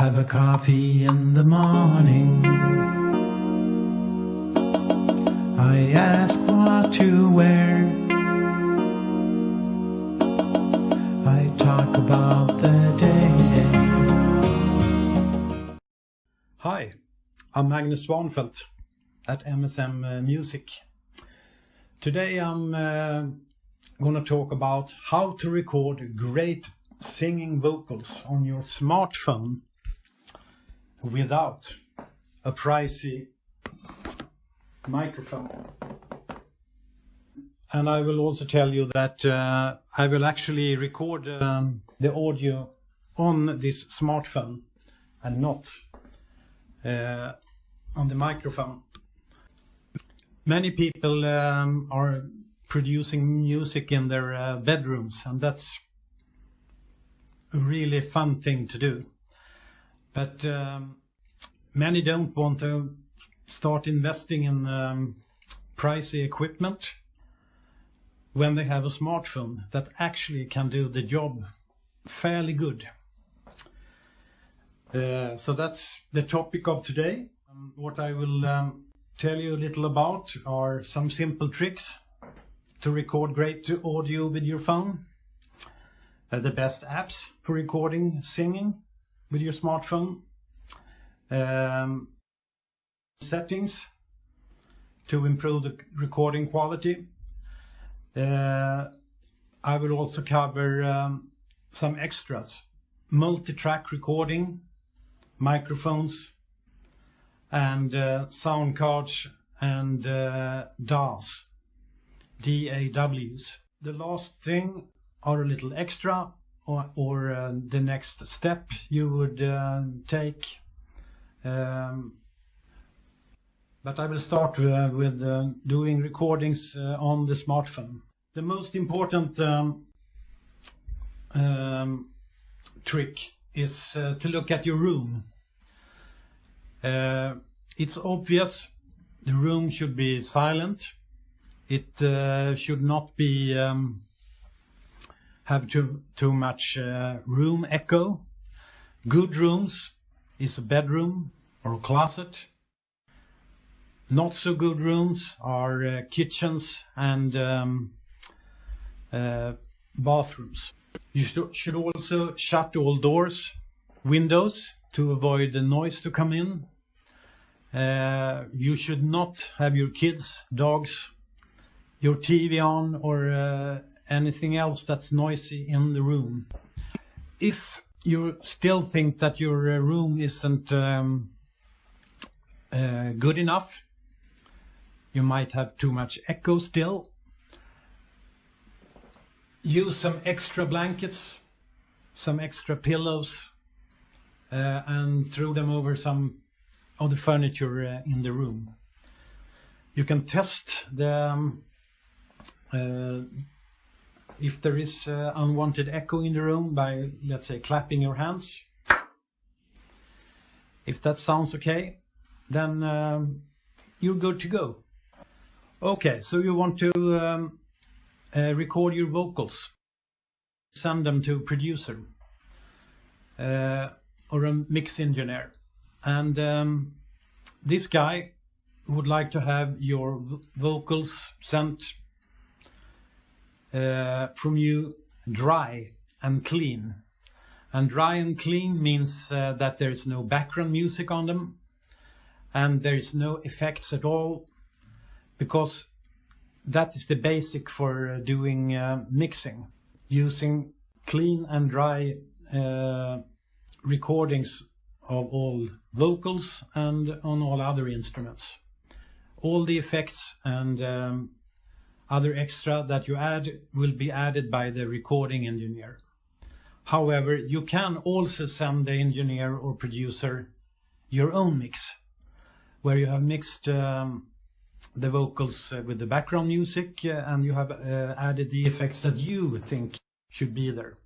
Have a coffee in the morning. I ask what to wear. I talk about the day. Hi, I'm Magnus Svanfeldt at MSM Music. Today I'm going to talk about how to record great singing vocals on your smartphone without a pricey microphone. And I will also tell you that I will actually record the audio on this smartphone and not on the microphone. Many people are producing music in their bedrooms, and that's a really fun thing to do. But many don't want to start investing in pricey equipment when they have a smartphone that actually can do the job fairly good. So that's the topic of today. What I will tell you a little about are some simple tricks to record great audio with your phone, the best apps for recording singing with your smartphone, settings to improve the recording quality. I will also cover some extras: multitrack recording, microphones, and sound cards and DAWs. The last thing are a little extra, or the next step you would take. But I will start with doing recordings on the smartphone. The most important trick is to look at your room. It's obvious the room should be silent. It should not be have too much room echo. Good rooms is a bedroom or a closet. Not so good rooms are kitchens and bathrooms. You should also shut all doors, windows, to avoid the noise to come in. You should not have your kids, dogs, your TV on, or anything else that's noisy in the room. If you still think that your room isn't good enough, you might have too much echo still, use some extra blankets, some extra pillows, and throw them over some of the furniture in the room. You can test the if there is unwanted echo in the room by, let's say, clapping your hands. If that sounds okay, then you're good to go. Okay, so you want to record your vocals, send them to a producer or a mix engineer, and this guy would like to have your vocals sent from you dry and clean. And dry and clean means that there's no background music on them and there's no effects at all, because that is the basic for doing mixing, using clean and dry recordings of all vocals and on all other instruments. All the effects and other extra that you add will be added by the recording engineer. However, you can also send the engineer or producer your own mix, where you have mixed the vocals with the background music and you have added the effects that you think should be there.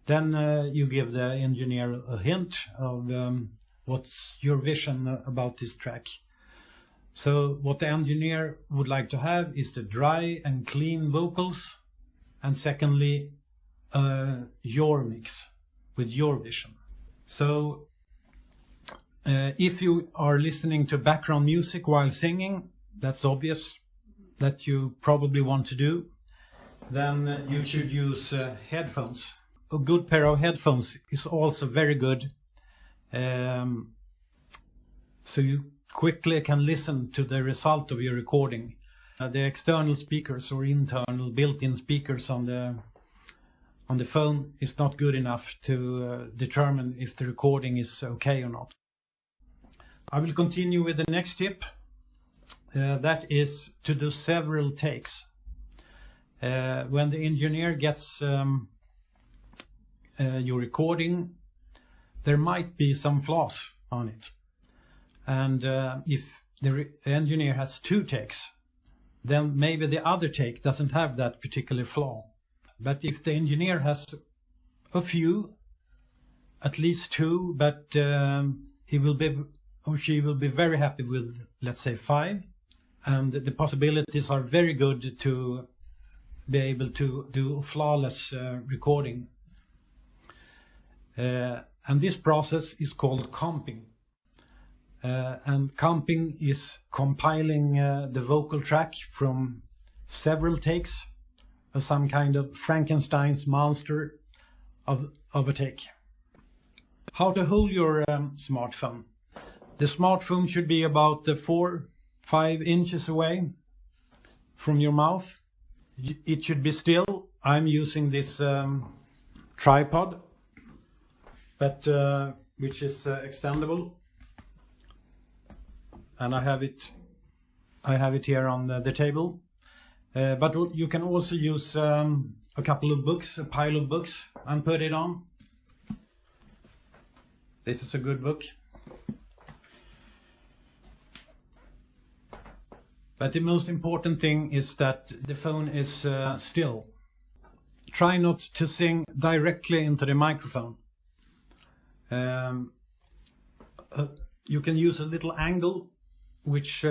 Then you give the engineer a hint of what's your vision about this track. So what the engineer would like to have is the dry and clean vocals, and secondly your mix with your vision. So If you are listening to background music while singing, that's obvious that you probably want to do, then you should use headphones. A good pair of headphones is also very good, so you quickly can listen to the result of your recording. The external speakers or internal built-in speakers on the phone is not good enough to determine if the recording is okay or not. I will continue with the next tip. That is to do several takes. When the engineer gets your recording, there might be some flaws on it. And if the engineer has 2 takes, then maybe the other take doesn't have that particular flaw. But if the engineer has a few, at least 2, but he will be or she will be very happy with, let's say, 5, and the possibilities are very good to be able to do flawless recording. And this process is called comping. And comping is compiling the vocal track from several takes, some kind of Frankenstein's monster of a take. How to hold your smartphone. The smartphone should be about 4-5 inches away from your mouth. It should be still. I'm using this tripod, but which is extendable, and I have it here on the table. But you can also use a couple of books, a pile of books, and put it on. This is a good book. But the most important thing is that the phone is still. Try not to sing directly into the microphone. You can use a little angle, which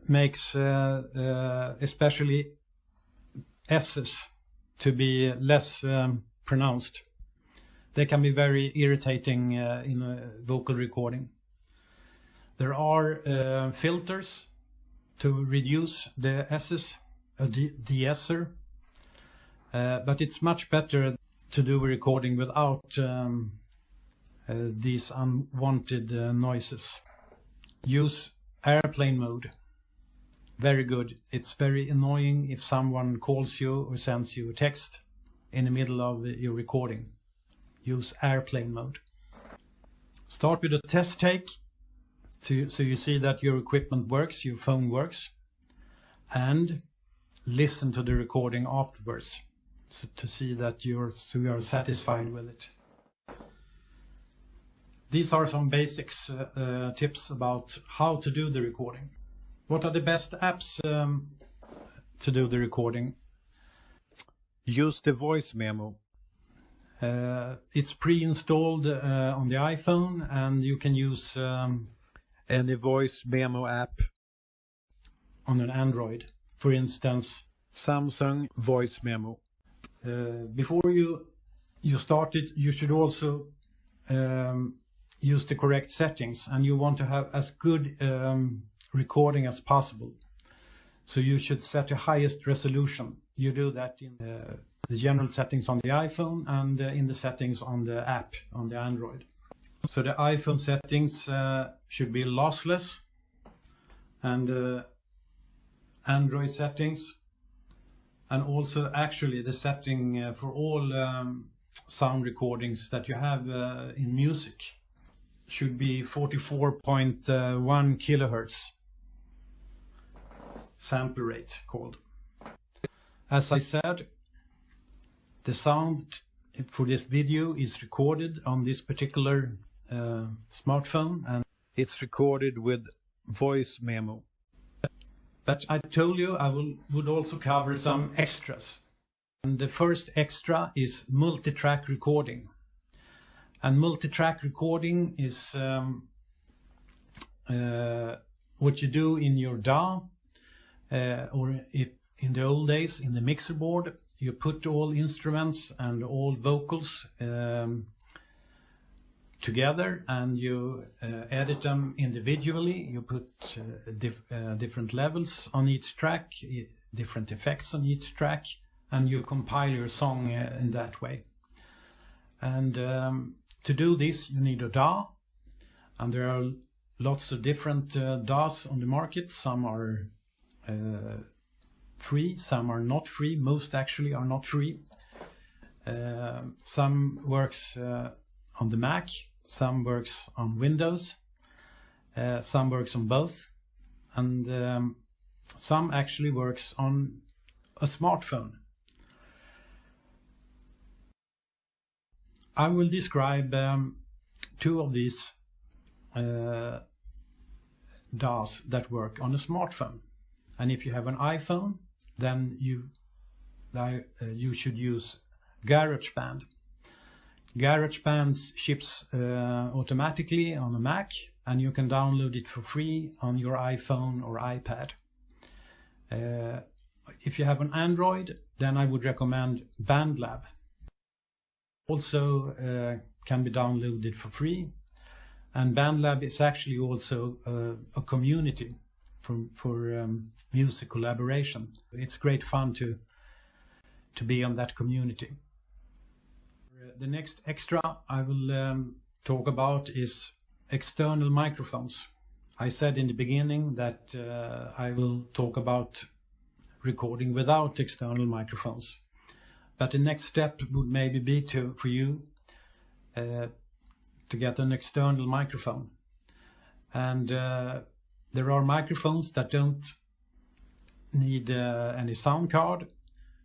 makes especially S's to be less pronounced. They can be very irritating in a vocal recording. There are filters to reduce the S's, a de-esser, but it's much better to do a recording without these unwanted noises. Use airplane mode. Very good. It's very annoying if someone calls you or sends you a text in the middle of your recording. Use airplane mode. Start with a test take, so you see that your equipment works, your phone works, and listen to the recording afterwards, so to see that you are satisfied with it. These are some basics tips about how to do the recording. What are the best apps to do the recording? Use the voice memo. It's pre-installed on the iPhone, and you can use Any voice memo app. on an Android. For instance, Samsung voice memo. before you start it, you should also use the correct settings, and you want to have as good recording as possible. So you should set the highest resolution. You do that in the general settings on the iPhone and in the settings on the app on the Android. So the iPhone settings should be lossless, and Android settings, and also actually the setting for all sound recordings that you have in music should be 44.1 kilohertz sample rate called. As I said, the sound for this video is recorded on this particular smartphone, and It's recorded with voice memo. but I told you I would also cover some extras. And the first extra is multitrack recording. And multitrack recording is what you do in your DAW, or if in the old days in the mixer board, you put all instruments and all vocals together and you edit them individually. You put different levels on each track, different effects on each track, and you compile your song in that way. And to do this, you need a DAW, and there are lots of different DAWs on the market. Some are free, some are not free. Most actually are not free. Some works on the Mac, some works on Windows, some works on both, and some actually works on a smartphone. I will describe two of these DAWs that work on a smartphone. And if you have an iPhone, then you should use Garageband. Garageband ships automatically on a Mac, and you can download it for free on your iPhone or iPad. If you have an Android, then I would recommend BandLab. Also can be downloaded for free, and BandLab is actually also a community for music collaboration. It's great fun to be on that community. The next extra I will talk about is external microphones. I said in the beginning that I will talk about recording without external microphones. But the next step would maybe be for you to get an external microphone. And there are microphones that don't need any sound card,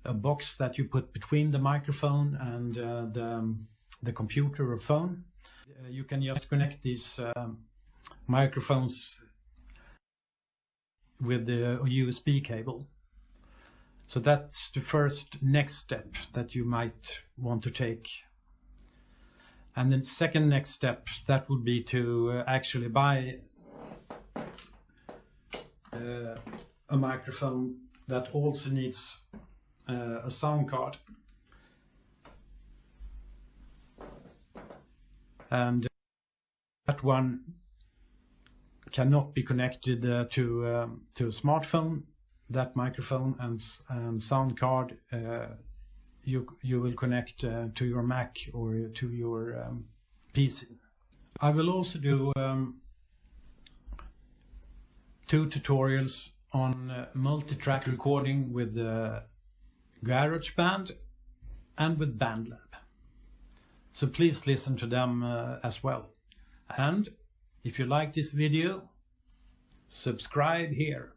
a box that you put between the microphone and the computer or phone. You can just connect these microphones with the USB cable. So that's the first next step that you might want to take. And the second next step, that would be to actually buy a microphone that also needs a sound card. And that one cannot be connected to a smartphone. That microphone and sound card you will connect to your Mac or to your PC. I will also do 2 tutorials on multitrack recording with Garageband and with BandLab. So please listen to them as well. And if you like this video, subscribe here.